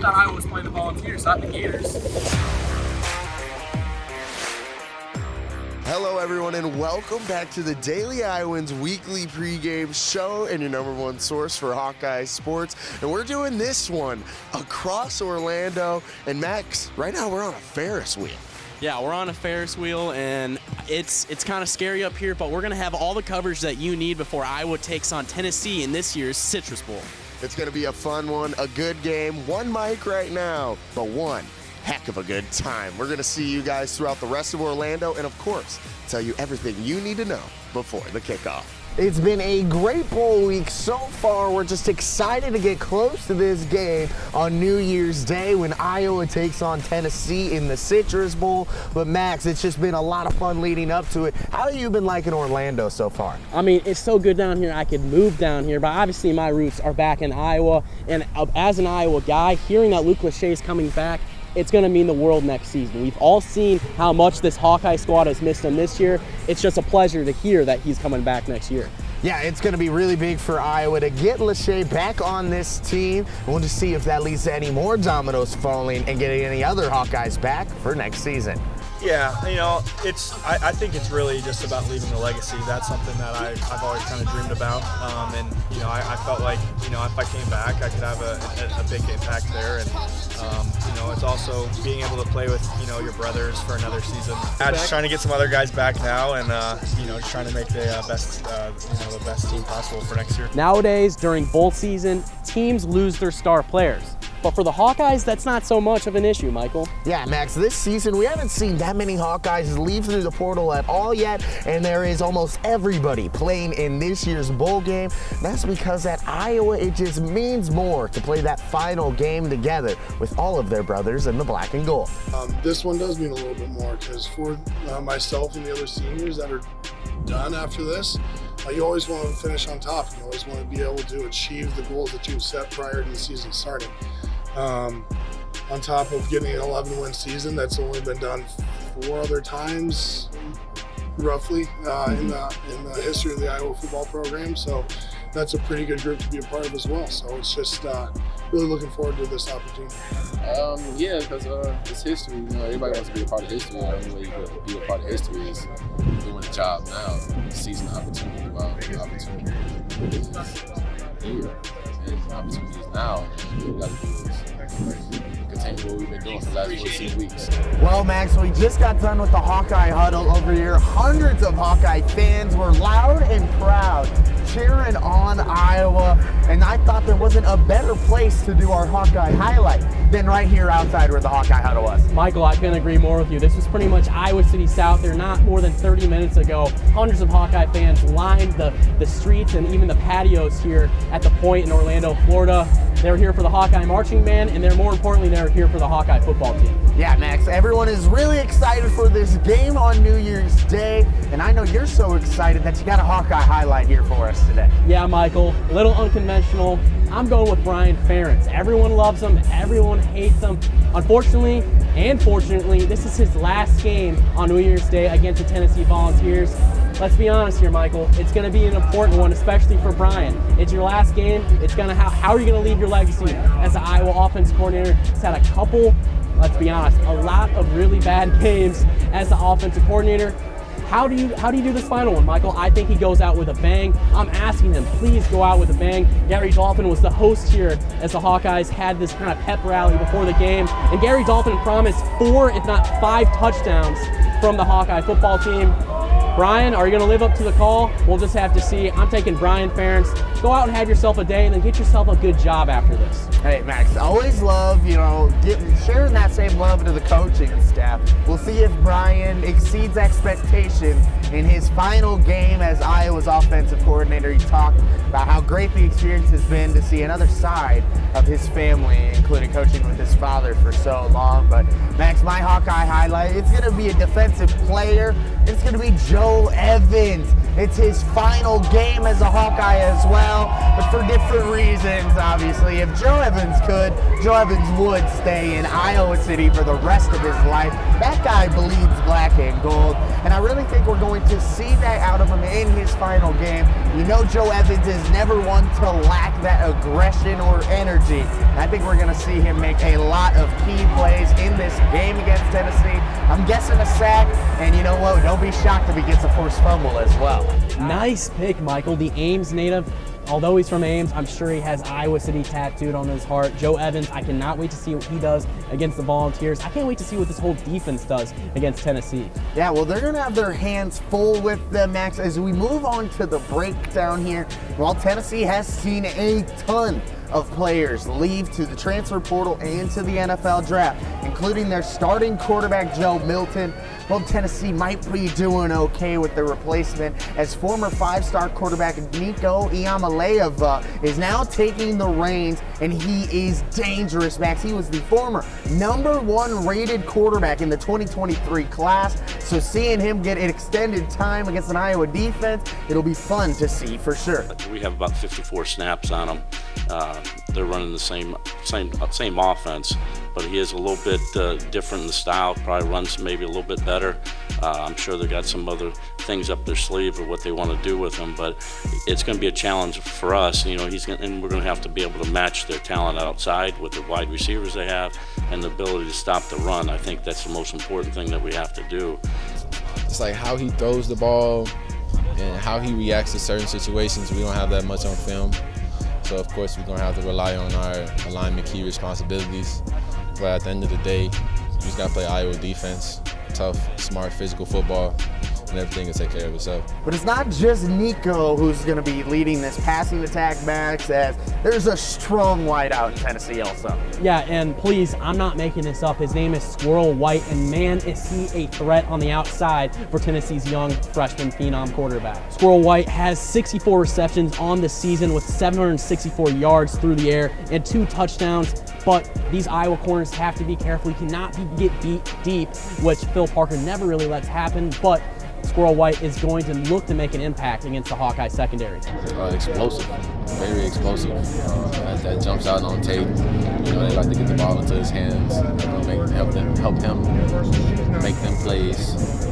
thought Iowa was playing the Volunteers, not the Gators. Hello, everyone, and welcome back to the Daily Iowans weekly pregame show and your number one source for Hawkeye sports. And we're doing this one across Orlando. And Max, right now we're on a Ferris wheel. Yeah, we're on a Ferris wheel, and it's kind of scary up here, but we're going to have all the coverage that you need before Iowa takes on Tennessee in this year's Citrus Bowl. It's going to be a fun one, a good game. One mic right now, but one heck of a good time. We're going to see you guys throughout the rest of Orlando and, of course, tell you everything you need to know before the kickoff. It's been a great bowl week so far. We're just excited to get close to this game on New Year's Day when Iowa takes on Tennessee in the Citrus Bowl. But Max, it's just been a lot of fun leading up to it. How have you been liking Orlando so far? I mean, it's so good down here. I could move down here, but obviously my roots are back in Iowa. And as an Iowa guy, hearing that Luke Lachey is coming back, it's going to mean the world next season. We've all seen how much this Hawkeye squad has missed him this year. It's just a pleasure to hear that he's coming back next year. Yeah, it's going to be really big for Iowa to get Lachey back on this team. We'll just see if that leads to any more dominoes falling and getting any other Hawkeyes back for next season. Yeah, you know, I think it's really just about leaving a legacy. That's something that I've always kind of dreamed about. And, you know, I felt like, you know, if I came back, I could have a big impact there. And, you know, it's also being able to play with, you know, your brothers for another season. Just trying to get some other guys back now and, you know, just trying to make the best team possible for next year. Nowadays, during bowl season, teams lose their star players. But for the Hawkeyes, that's not so much of an issue, Michael. Yeah, Max, this season we haven't seen that many Hawkeyes leave through the portal at all yet, and there is almost everybody playing in this year's bowl game. That's because at Iowa, it just means more to play that final game together with all of their brothers in the black and gold. This one does mean a little bit more because for myself and the other seniors that are done after this, you always want to finish on top. You always want to be able to achieve the goals that you've set prior to the season starting. On top of getting an 11-win season, that's only been done 4 other times, roughly, in the history of the Iowa football program. So that's a pretty good group to be a part of as well. So it's just really looking forward to this opportunity. Yeah, because it's history. You know, everybody wants to be a part of history. The only way you can be a part of history is doing the job now, seizing the opportunity while the opportunity is here. And the opportunity is now. And what we got to do is continue what we've been doing for the last 14 weeks. Well, Max, we just got done with the Hawkeye huddle over here. Hundreds of Hawkeye fans were loud and proud cheering on Iowa, and I thought there wasn't a better place to do our Hawkeye highlight than right here outside where the Hawkeye huddle was. Michael, I couldn't agree more with you. This was pretty much Iowa City South there not more than 30 minutes ago. Hundreds of Hawkeye fans lined the streets and even the patios here at the Point in Orlando, Florida. They're here for the Hawkeye marching band, and they're more importantly, they're here for the Hawkeye football team. Yeah, Max, everyone is really excited for this game on New Year's Day, and I know you're so excited that you got a Hawkeye highlight here for us today. Yeah, Michael, a little unconventional. I'm going with Brian Ferentz. Everyone loves him, everyone hates him. Unfortunately and fortunately, this is his last game on New Year's Day against the Tennessee Volunteers. Let's be honest here, Michael. It's going to be an important one, especially for Brian. It's your last game. It's going to how are you going to leave your legacy as the Iowa offense coordinator? He's had a couple, let's be honest, a lot of really bad games as the offensive coordinator. How do you do this final one, Michael? I think he goes out with a bang. I'm asking him, please go out with a bang. Gary Dolphin was the host here as the Hawkeyes had this kind of pep rally before the game, and Gary Dolphin promised 4, if not 5 touchdowns from the Hawkeye football team. Brian, are you going to live up to the call? We'll just have to see. I'm taking Brian Ferentz. Go out and have yourself a day and then get yourself a good job after this. Hey, Max, always love, sharing that same love to the coaching staff. We'll see if Brian exceeds expectations in his final game as Iowa's offensive coordinator. He talked about how great the experience has been to see another side of his family, including coaching with his father for so long. But Max, my Hawkeye highlight, it's going to be a defensive player. It's going to be Joe Evans. It's his final game as a Hawkeye as well, but for different reasons, obviously. If Joe Evans could, Joe Evans would stay in Iowa City for the rest of his life. That guy bleeds black and gold, and I really think we're going to see that out of him in his final game. You know Joe Evans is He's never one to lack that aggression or energy. And I think we're going to see him make a lot of key plays in this game against Tennessee. I'm guessing a sack, and you know what? Don't be shocked if he gets a forced fumble as well. Nice pick, Michael. The Ames native. Although he's from Ames, I'm sure he has Iowa City tattooed on his heart. Joe Evans, I cannot wait to see what he does against the Volunteers. I can't wait to see what this whole defense does against Tennessee. Yeah, well, they're going to have their hands full with them, Max. As we move on to the breakdown here, while Tennessee has seen a ton of players leave to the transfer portal and to the NFL draft, including their starting quarterback, Joe Milton. Well, Tennessee might be doing okay with their replacement, as former five-star quarterback Nico Iamaleava is now taking the reins, and he is dangerous, Max. He was the former #1 rated quarterback in the 2023 class, so seeing him get an extended time against an Iowa defense, it'll be fun to see for sure. We have about 54 snaps on him. They're running the same offense, but he is a little bit different in the style. Probably runs maybe a little bit better. I'm sure they've got some other things up their sleeve of what they want to do with him, but it's going to be a challenge for us. You know, and we're going to have to be able to match their talent outside with the wide receivers they have and the ability to stop the run. I think that's the most important thing that we have to do. It's like how he throws the ball and how he reacts to certain situations. We don't have that much on film. So, of course, we're going to have to rely on our alignment key responsibilities. But at the end of the day, you just got to play Iowa defense, tough, smart, physical football, and everything will take care of itself. But it's not just Nico who's going to be leading this passing attack, Max, as there's a strong wideout in Tennessee also. Yeah, and please, I'm not making this up. His name is Squirrel White, and man, is he a threat on the outside for Tennessee's young freshman phenom quarterback. Squirrel White has 64 receptions on the season with 764 yards through the air and 2 touchdowns. But these Iowa corners have to be careful. He cannot get beat deep, which Phil Parker never really lets happen. But Squirrel White is going to look to make an impact against the Hawkeye secondary. Explosive, very explosive. That jumps out on tape. You know, they like to get the ball into his hands, help him make them plays.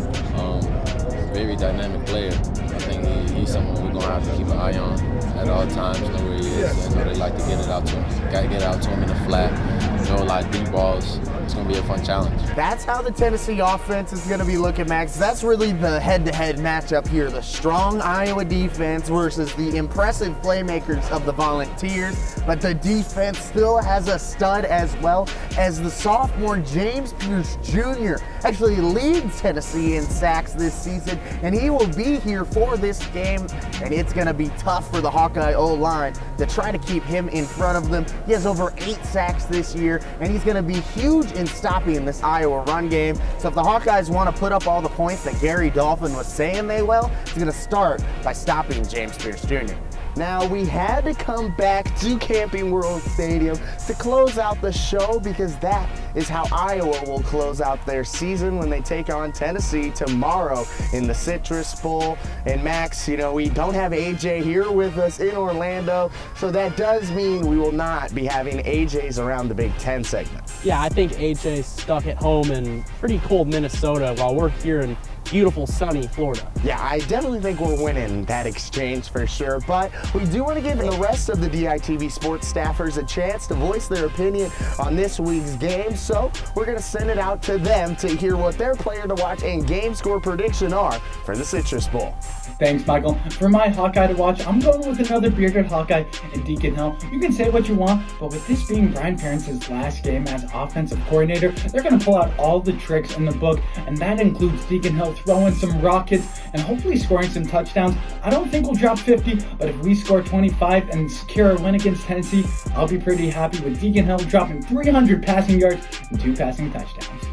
Very dynamic player. I think he's someone we're gonna have to keep an eye on at all times. Know where he is. I know they like to get it out to him. Got to get it out to him in the flat. You know, like deep balls. It's going to be a fun challenge. That's how the Tennessee offense is going to be looking, Max. That's really the head-to-head matchup here. The strong Iowa defense versus the impressive playmakers of the Volunteers. But the defense still has a stud as well, as the sophomore James Pierce Jr. actually leads Tennessee in sacks this season, and he will be here for this game, and it's going to be tough for the Hawkeye O-line to try to keep him in front of them. He has over 8 sacks this year, and he's going to be huge in stopping this Iowa run game. So if the Hawkeyes want to put up all the points that Gary Dolphin was saying they will, it's going to start by stopping James Pierce Jr. Now, we had to come back to Camping World Stadium to close out the show, because that is how Iowa will close out their season when they take on Tennessee tomorrow in the Citrus Bowl. And Max, you know, we don't have AJ here with us in Orlando, so that does mean we will not be having AJ's Around the Big Ten segment. Yeah, I think AJ's stuck at home in pretty cold Minnesota while we're here in beautiful sunny Florida. Yeah, I definitely think we're winning that exchange for sure, but we do want to give the rest of the DITV Sports staffers a chance to voice their opinion on this week's game, so we're going to send it out to them to hear what their player to watch and game score prediction are for the Citrus Bowl. Thanks, Michael. For my Hawkeye to watch, I'm going with another bearded Hawkeye in Deacon Hill. You can say what you want, but with this being Brian Ferentz' last game as offensive coordinator, they're going to pull out all the tricks in the book, and that includes Deacon Hill throwing some rockets and hopefully scoring some touchdowns. I don't think we'll drop 50, but if we score 25 and secure a win against Tennessee, I'll be pretty happy with Deacon Hill dropping 300 passing yards and 2 passing touchdowns.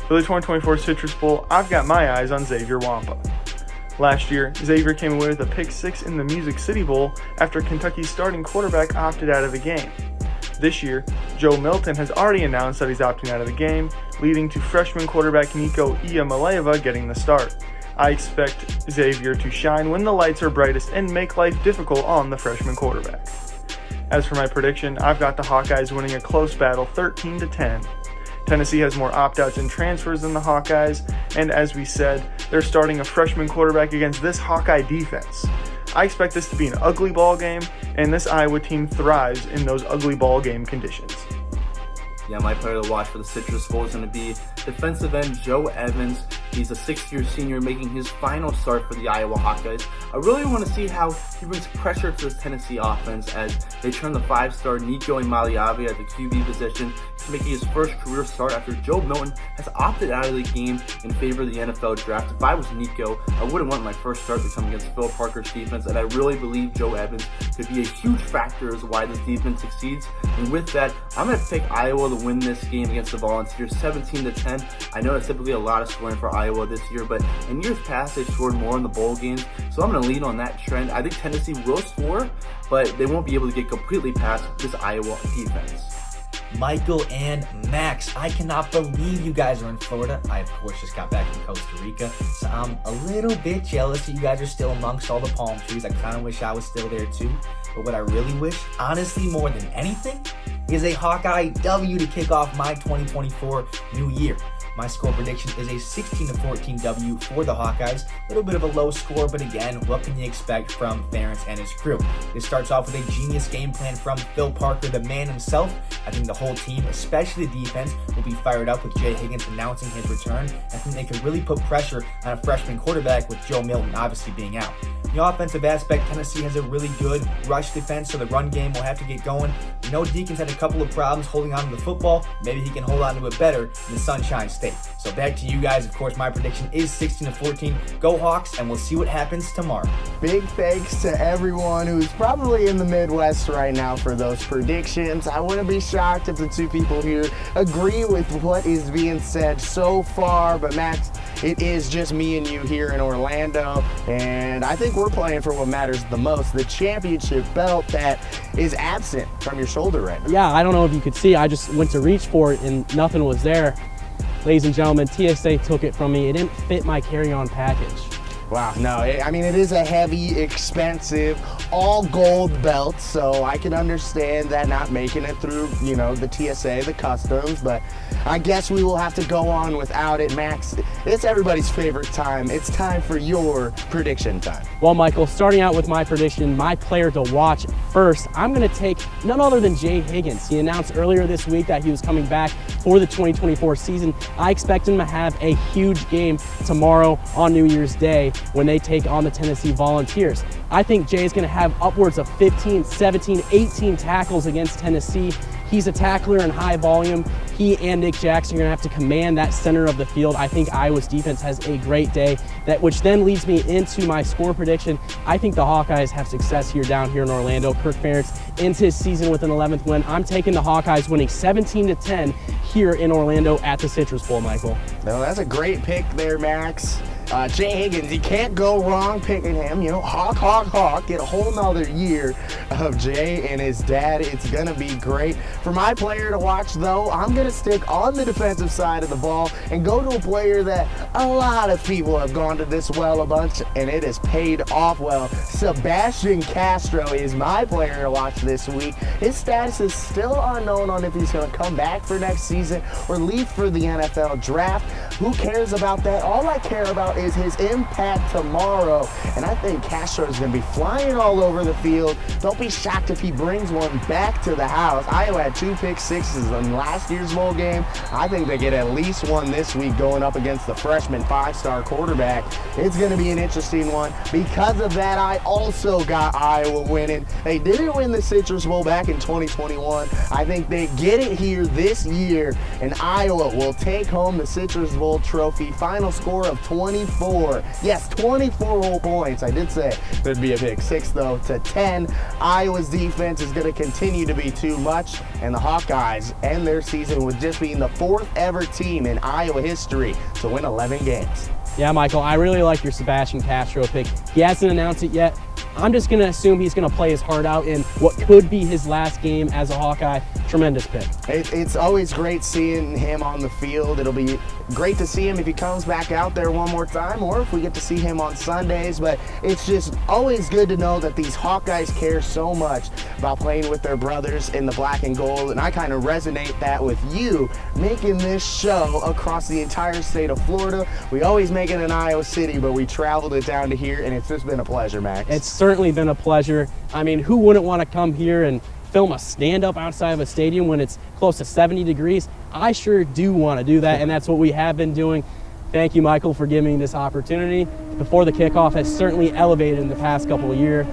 For the 2024 Citrus Bowl, I've got my eyes on Xavier Wampa. Last year, Xavier came away with a pick 6 in the Music City Bowl after Kentucky's starting quarterback opted out of the game. This year, Joe Milton has already announced that he's opting out of the game, leading to freshman quarterback Nico Iamaleava getting the start. I expect Xavier to shine when the lights are brightest and make life difficult on the freshman quarterback. As for my prediction, I've got the Hawkeyes winning a close battle 13-10. Tennessee has more opt-outs and transfers than the Hawkeyes, and as we said, they're starting a freshman quarterback against this Hawkeye defense. I expect this to be an ugly ball game, and this Iowa team thrives in those ugly ball game conditions. Yeah, my player to watch for the Citrus Bowl is going to be defensive end Joe Evans. He's a sixth-year senior making his final start for the Iowa Hawkeyes. I really want to see how he brings pressure to the Tennessee offense as they turn the five-star Nico Imaliavi at the QB position. He's making his first career start after Joe Milton has opted out of the game in favor of the NFL draft. If I was Nico, I wouldn't want my first start to come against Phil Parker's defense, and I really believe Joe Evans could be a huge factor as why this defense succeeds. And with that, I'm going to pick Iowa to win this game against the Volunteers 17-10. I know that's typically a lot of scoring for Iowa this year, but in years past they've scored more in the bowl games, so I'm going to lean on that trend. I think Tennessee will score, but they won't be able to get completely past this Iowa defense. Michael and Max, I cannot believe you guys are in Florida. I, of course, just got back from Costa Rica, so I'm a little bit jealous that you guys are still amongst all the palm trees. I kind of wish I was still there too, but what I really wish, honestly, more than anything, is a Hawkeye W to kick off my 2024 new year. My score prediction is a 16-14 W for the Hawkeyes. A little bit of a low score, but again, what can you expect from Ferentz and his crew? This starts off with a genius game plan from Phil Parker, the man himself. I think the whole team, especially the defense, will be fired up with Jay Higgins announcing his return. I think they could really put pressure on a freshman quarterback with Joe Milton obviously being out. The offensive aspect, Tennessee has a really good rush defense, so the run game will have to get going. We know Deacon's had a couple of problems holding on to the football. Maybe he can hold on to it better in the Sunshine State. So back to you guys. Of course, my prediction is 16-14. Go Hawks, and we'll see what happens tomorrow. Big thanks to everyone who's probably in the Midwest right now for those predictions. I wouldn't be shocked if the two people here agree with what is being said so far, but Max, it is just me and you here in Orlando, and I think we're playing for what matters the most, the championship belt that is absent from your shoulder right now. Yeah, I don't know if you could see, I just went to reach for it and nothing was there. Ladies and gentlemen, TSA took it from me. It didn't fit my carry-on package. Wow, no, I mean, it is a heavy, expensive, all gold belt, so I can understand that not making it through, you know, the TSA, the customs, but I guess we will have to go on without it. Max, it's everybody's favorite time. It's time for your prediction time. Well, Michael, starting out with my prediction, my player to watch first, I'm going to take none other than Jay Higgins. He announced earlier this week that he was coming back for the 2024 season. I expect him to have a huge game tomorrow on New Year's Day when they take on the Tennessee Volunteers. I think Jay is going to have upwards of 15, 17, 18 tackles against Tennessee. He's a tackler in high volume. He and Nick Jackson are going to have to command that center of the field. I think Iowa's defense has a great day, which then leads me into my score prediction. I think the Hawkeyes have success here down here in Orlando. Kirk Ferentz ends his season with an 11th win. I'm taking the Hawkeyes winning 17-10 here in Orlando at the Citrus Bowl, Michael. No, that's a great pick there, Max. Jay Higgins, you can't go wrong picking him. You know, hawk, get a whole nother year of Jay and his dad. It's going to be great. For my player to watch, though, I'm going to stick on the defensive side of the ball and go to a player that a lot of people have gone to this well a bunch, and it has paid off well. Sebastian Castro is my player to watch this week. His status is still unknown on if he's going to come back for next season or leave for the NFL draft. Who cares about that? All I care about is his impact tomorrow, and I think Castro is going to be flying all over the field. Don't be shocked if he brings one back to the house. Iowa had 2 pick sixes in last year's bowl game. I think they get at least one this week going up against the freshman 5-star quarterback. It's going to be an interesting one. Because of that, I also got Iowa winning. They didn't win the Citrus Bowl back in 2021. I think they get it here this year, and Iowa will take home the Citrus Bowl trophy. Final score of 24. Yes, 24 whole points. I did say there'd be a pick six, though, to 10. Iowa's defense is going to continue to be too much, and the Hawkeyes end their season with just being the 4th ever team in Iowa history to win 11 games. Yeah, Michael, I really like your Sebastian Castro pick. He hasn't announced it yet. I'm just going to assume he's going to play his heart out in what could be his last game as a Hawkeye. Tremendous pick. It's always great seeing him on the field. It'll be great to see him if he comes back out there one more time, or if we get to see him on Sundays. But it's just always good to know that these Hawkeyes care so much about playing with their brothers in the black and gold. And I kind of resonate that with you making this show across the entire state of Florida. We always make it in Iowa City, but we traveled it down to here, and it's just been a pleasure, Max. It's certainly been a pleasure. I mean, who wouldn't want to come here and film a stand-up outside of a stadium when it's close to 70 degrees? I sure do want to do that, and that's what we have been doing. Thank you, Michael, for giving me this opportunity. Before the Kickoff has certainly elevated in the past couple of years.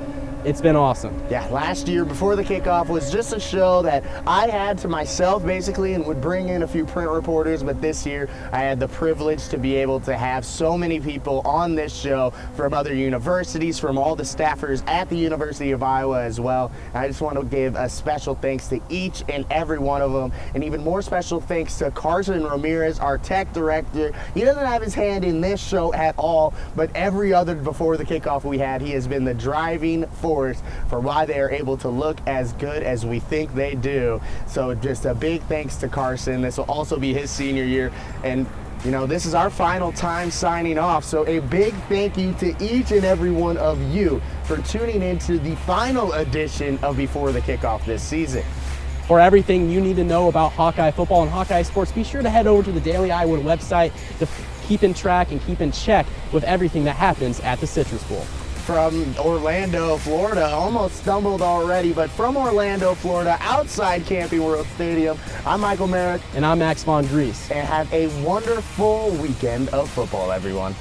It's been awesome. Yeah, last year before the Kickoff was just a show that I had to myself basically and would bring in a few print reporters, but this year I had the privilege to be able to have so many people on this show from other universities, from all the staffers at the University of Iowa as well. And I just want to give a special thanks to each and every one of them, and even more special thanks to Carson Ramirez, our tech director. He doesn't have his hand in this show at all, but every other before the Kickoff we had, he has been the driving force for why they are able to look as good as we think they do. So just a big thanks to Carson. This will also be his senior year, and you know, this is our final time signing off. So a big thank you to each and every one of you for tuning into the final edition of Before the Kickoff this season. For everything you need to know about Hawkeye football and Hawkeye sports, be sure to head over to the Daily Iowa website to keep in track and keep in check with everything that happens at the Citrus Bowl. From Orlando, Florida, almost stumbled already, but from Orlando, Florida, outside Camping World Stadium, I'm Michael Merrick. And I'm Max Von Dries. And have a wonderful weekend of football, everyone.